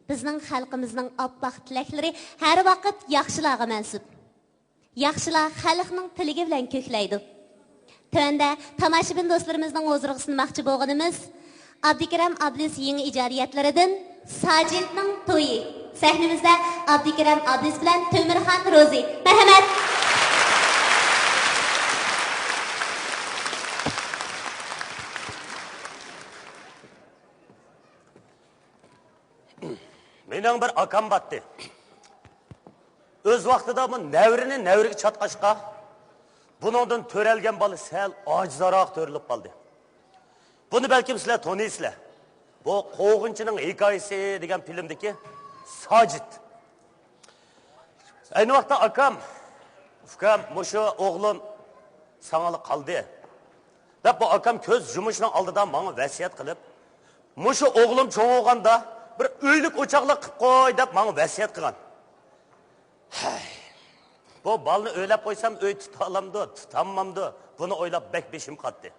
Bizning xalqimizning oppoq tilaklari har vaqt yaxshilarga mansub. Yaxshilar xalqning tiliga bilan ko'klaydi. Tövəndə tamaşibin dostlarımızdan huzuriga sunmoqchi bo'lganimiz Abdikiram Ablis yangi ijodiyatlaridan Sajidning to'yi. Sahnimizda Abdikiram Ablis bilan To'mirxon Ro'zi. Marhamat. Mening bir akam batdi. Öz vaqtida bu navriga chatqashqa buningdan törelgen balı sel acizaraq törülüp kaldı. Bunu belki sizler tanıysizlar. Bu Qoğunçu'nun hikayesi degen filmdeki Sajid. Aynı vaqtda akam, ufkam, muşu oğlum sanalı kaldı. Ve bu akam köz yumuşunun aldıdan bana vasiyet kılıp, muşu oğlum çoğulganda bir öylük uçakla kıp koy dep bana vasiyet kılan. Bu balını öylep koysam öy tutalamdı, tutamamdı. Bunu oylap bek beşim kattı.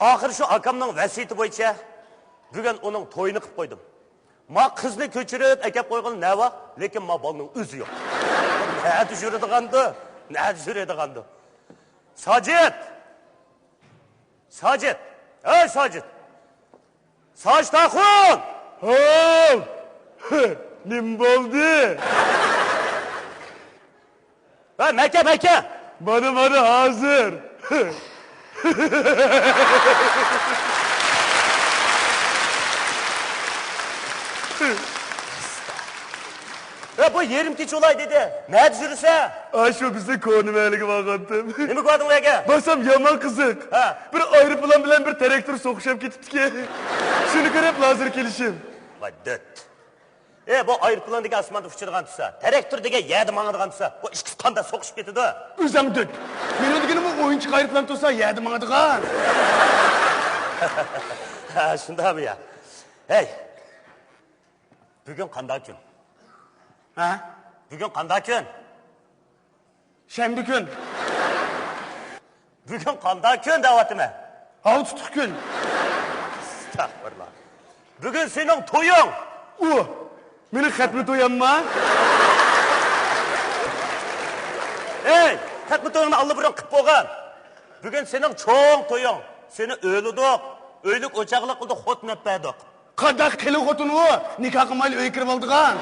Ahir şu akamның vasiyeti boyunca bugün onun toyunu kıp koydum. Ma kızını köçürüp ekep koygun ne var? Lekin ma balının özü yok. Ne düşürediğandı? Ne düşürediğandı? Sajid! Sajid! Ey Sajid! Sajid Akun! Hov! Nim boldu? Meke! Bana hazır. Bu yerim tiç olay dedi. Ne düzürse? Şu bize konu verliği vakıttım. Ne mi koydun Meke? Basam yaman kızık. Bir ayrı plan bilen bir traktör sokuşup gitip ki. Şunu görüp lazır gelişim. Vay döt. Bu ayrıpılandaki asmanda fıçırgan tutsa, terektürdeki yedi mağadıgan tutsa, bu işkisi kanda sokuşup getidi. Üzem döt. Men ödegeni bu oyuncu ayrıpılan tutsa yedi mağadıgan. Şunda abi ya. Hey. Bugün kanda gün. Bugün kanda gün. Şembi gün. Bugün kanda gün davatime. Havu tutuk gün. Estağfurullah. Bugün senin toyun. Meni xatmi to'yanma. Ey, xatmi to'yingni allabirun qilib bo'lgan. Bugun sening cho'ng to'ying. Seni o'ylidik, o'ylik o'chaqliq qildi, xotni etdik. Qanday qilib xotini u? Nikoh qilmay uy kirib oldigan.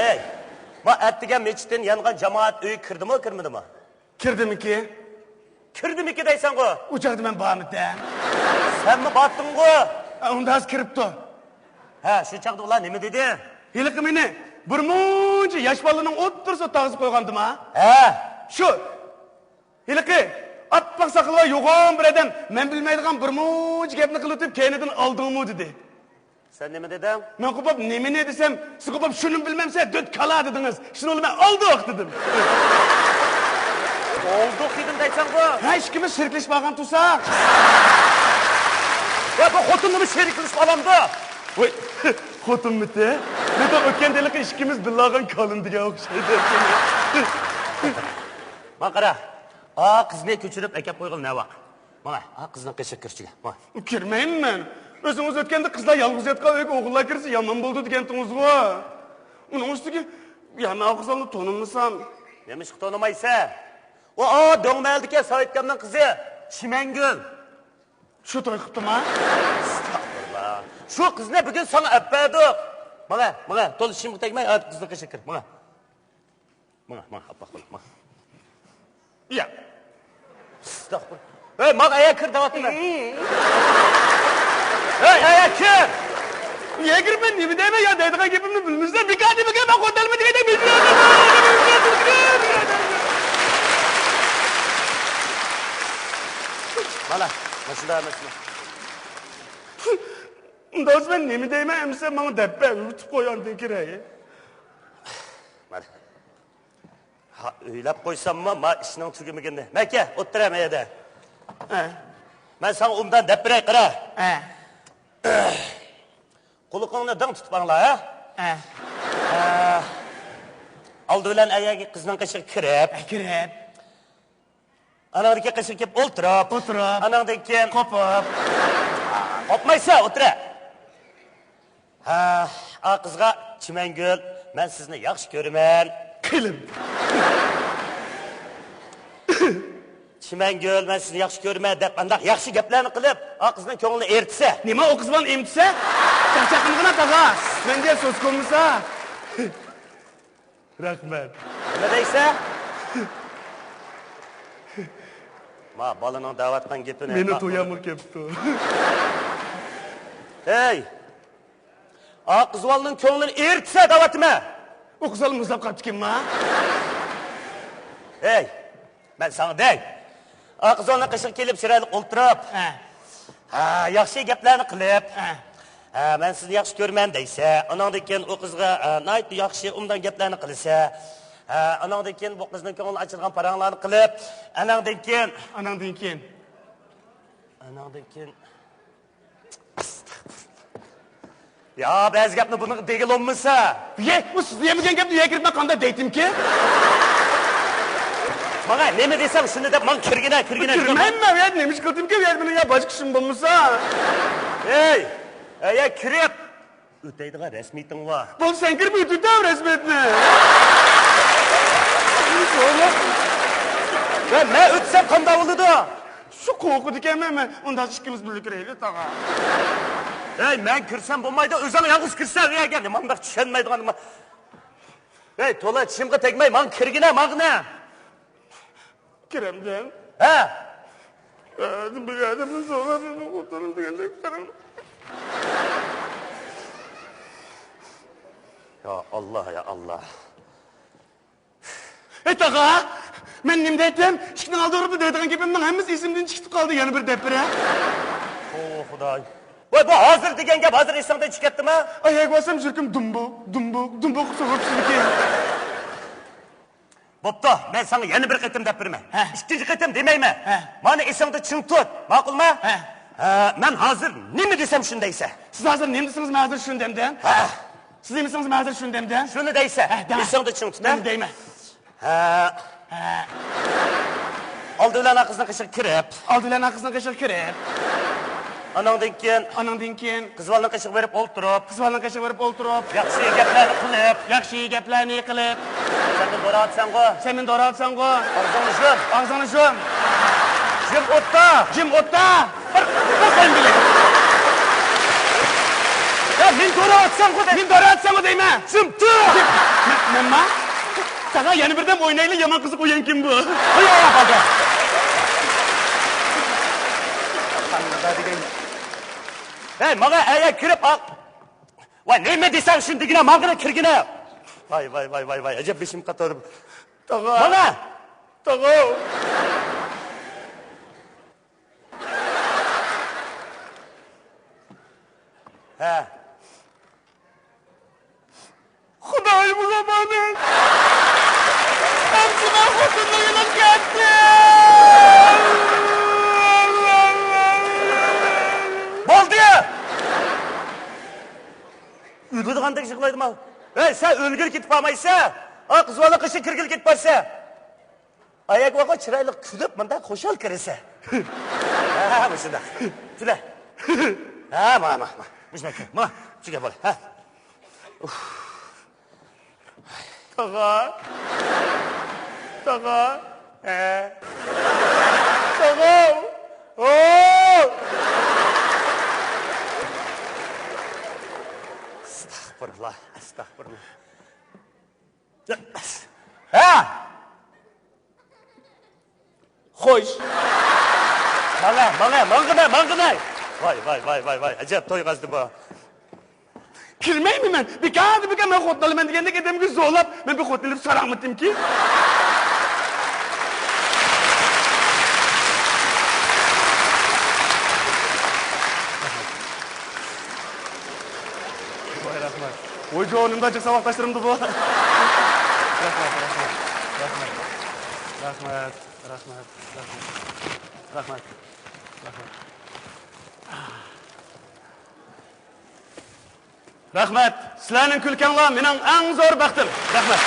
Ey, ma atdigan mechitdan yangan jamoat uy kirdimi, kirmadimi? Kirdimiki? Kirdimiki deysan-ku? Uçaqda men bormidi. Senmi botding-ku? Unda az kiribdi. Şu çağda ulan nemi dedi? Hilqi meni bir muncha yosh bolaning o'ttirsa tag'izib qo'ygandim ha? Shu. Hilqi, appoq saqalga yo'g'on bir odam men bilmaydigan bir muncha gapni qilib o'tib, keynidan oldingmi dedi. Sen nemi deding? Men qo'pab nima ne desam, siz qo'pab shuni bilmamsa döt kala dedingiz. Shuni men oldiq dedim. Oldiq dedim deysan-ku? Hech kimi shirklashib olgan tursak. Bu xotinni sheriklashib olamdi. Voy, xotin miti? Neda o'tgan deliqi ishkimiz billagan kalındiga o'xshaydi. Mana qara. Qizni ko'chirib akab qo'ygan ne var? Mana, qizning qishi kirchiga. Mana. Kirmayman. O'zingiz o'tganda qizlar yolg'iz yotgan uyga o'g'illar kirsa yomon bo'ldi degandingiz-ku. Uning ustiga yana og'zimni tonimsan. Nima ish tonimaysan? O do'ngmaldiki Saidkamning qizi Shimangul. Shu to'y qilibdimi? Şu kız ne bugün sana öpmedik. Bana, dolu şimdi tekmeyi at kızla kışıkır. Bana, bak. Ya. Estağfurullah. Hey, bak ayak kır davatına. Hey, ayak kır. Niye girmen? Niye deme ya? Dediğin gibi mi bilmişler? Bir kadi mi ben kotelme diye de bilmiyorum. Bana, şurada mesela. Dost ben nemi deyme emse bana deppe yutup koyandın kireyi. Öylep koysam mı ma işinin tükümü geldi. Mekke oturam evde. Ben sana umdan deppirey kıra. Kulukunu dın tutup anla ha. Aldı bilen ayağı kızının kaşı kirep. Kirep. Anadaki kaşı kip oturup. Anadaki kopup. Kopmaysa otura. Ha, a kızga Çimengül, ben sizni yaxshi ko'raman. Qilib. Çimengül, ben sizni yaxshi ko'raman deb qandaq yaxshi gaplarni qilib, a qizning ko'nglini eritsa. Nima o kız bilan emtsa? Charchaqimgina tag'a. Menga so'z ko'msa. Rahmat. Nima deysa? Ma balaning da'vatdan gapini. Meni to'yamur kepti. Hey! A qizvalning ko'nglini eritsa da'vatime. O kızalım mızlap kaptı kim ma? Hey! Ben sana dey. A qizvalning qishiq kelib chiroyli o'ltirib. Ha, yaxshi gaplarni qilib. Ha, men sizni yaxshi ko'raman deysa, anandan keyin o qizga nayt yaxshi undan gaplarni qilsa, anandan keyin bu qizning ko'ngli ochilgan paranglarni qilib, anandan keyin ya ba'zi gapni buni degil olmasa. Ye, bu siz diyemegen gap dünya girip kanda deytim ki. Bana neme desem şunu da man kirgine. Kirmem mi? Ya neymiş kıldım ki ya beni ya başka kişim bulmuşsa. Hey! Ya kirip. Öteydiğe resmiyetin var. Bol sen kirip ötüdü av resmiyetini. Ben ötsem kanda oldu. Şu koku dikemem mi? Ondan çıkımız birlik reyli tağa. Hey, ben kirsem bulmaydı, özüm yalnız kirsem ya geldi. Mandak çişenmeydi hanıma. Hey, tola çimge tekmeyi, man kirgine, ne? Kiremden. He? Bir adamın sonra bir kurtarıldı geleceklerim. Ya Allah ya Allah. Tağa, ben nimde ettim. Şıkkın aldı orada dediğin gibi ben hemiz isimden çıktı kaldı yani bir depre. Oh Xuday. Vay bu hazır degen gap hazır esimden çıkarttı mı? Ayak basam şirkim dumbuk soğuk ki. Boptu, ben sana yeni bir kıtım dep birme. İkinci kıtım demeyme. Bana esimde çın tut, makul mu? Ben hazır, ne mi desem şundaysa? Siz hazır nemdisiniz mi hazır şunu demden? Siz demisiniz mi hazır şunu demden? Şunu deyse, esimde çın tut. Ben deyme. Aldı ulan kızın kışık kirip. Anandan keyin qizvalning qishiq berib o'ltirib, yaxshi gaplarni qilib. Sen men dora atsan go. Og'zingni shum. Jim o'tda. Bir qo'yim bilan. Ya men dora atsan go deyma. Jim tu. Nima? Sana yana birdan o'ynayli yomon qiziq o'yin kim bu? Qo'ya qoldi. Hey, maga aya kirip al. Vay neyme desem şimdigine mağına kirgine. Vay. Acaba beşim katarım. Tağa. Maga. Tağa. He. Xudoy bu zamanın. Hepsine kutunluğunu kattı. Boldu. Uyguduğandaki şıklaydım ha. Hey sen ölgür gitip almaysa. Ha kızvalı kışı kirgil gitip barsa. Ayak vaka çıraylık külüp manda koşal kırısa. Ha bu şunda. Tüle. Ha ma. Büşmek. Ma. Çık böyle. Ha. Tağa. Tağa. Oo. Estağfurullah. Ha! Hoş. Mangına. Vay. Acayip toy gazdı bu. Kirmey mi ben? Bir kağıdı ben xotnalı ben degende gedem ki zorlap ben bir xotnalı saramadım ki. Vay rahmat. Oy canımda açık savaştaşlarımdı bu. Rahmat. Rahmat. Sizlarning kulkanlar mening eng zo'r baxtim. Rahmat.